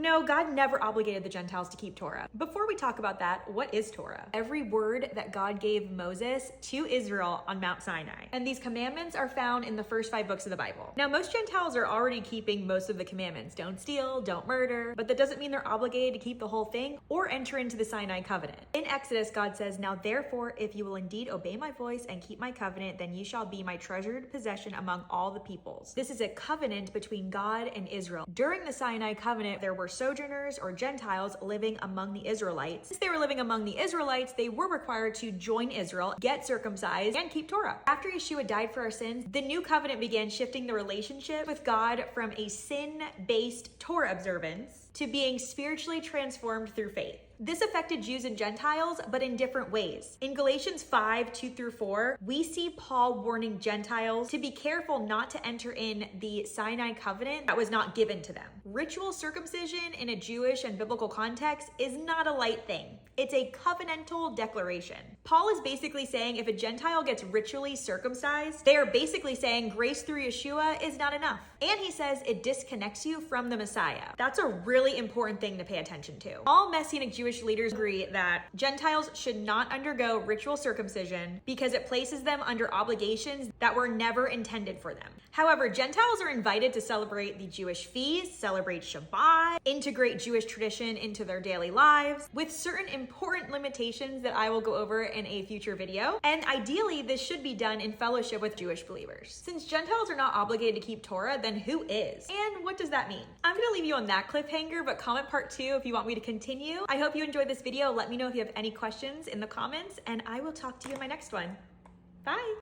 No, God never obligated the Gentiles to keep Torah. Before we talk about that, what is Torah? Every word that God gave Moses to Israel on Mount Sinai. And these commandments are found in the first 5 books of the Bible. Now, most Gentiles are already keeping most of the commandments. Don't steal, don't murder, but that doesn't mean they're obligated to keep the whole thing or enter into the Sinai covenant. In Exodus, God says, "Now therefore, if you will indeed obey my voice and keep my covenant, then you shall be my treasured possession among all the peoples." This is a covenant between God and Israel. During the Sinai covenant, there were sojourners or Gentiles living among the Israelites. Since they were living among the Israelites, they were required to join Israel, get circumcised, and keep Torah. After Yeshua died for our sins, the new covenant began shifting the relationship with God from a sin-based Torah observance to being spiritually transformed through faith. This affected Jews and Gentiles, but in different ways. In Galatians 5:2-4, we see Paul warning Gentiles to be careful not to enter in the Sinai covenant that was not given to them. Ritual circumcision in a Jewish and biblical context is not a light thing. It's a covenantal declaration. Paul is basically saying if a Gentile gets ritually circumcised, they are basically saying grace through Yeshua is not enough. And he says it disconnects you from the Messiah. That's a really important thing to pay attention to. All Messianic Jewish leaders agree that Gentiles should not undergo ritual circumcision because it places them under obligations that were never intended for them. However, Gentiles are invited to celebrate the Jewish feasts, celebrate Shabbat, integrate Jewish tradition into their daily lives, with certain important limitations that I will go over in a future video. And ideally, this should be done in fellowship with Jewish believers. Since Gentiles are not obligated to keep Torah, then who is? And what does that mean? I'm gonna leave you on that cliffhanger, but comment part 2 if you want me to continue. I hope you enjoyed this video. Let me know if you have any questions in the comments, and I will talk to you in my next one. Bye.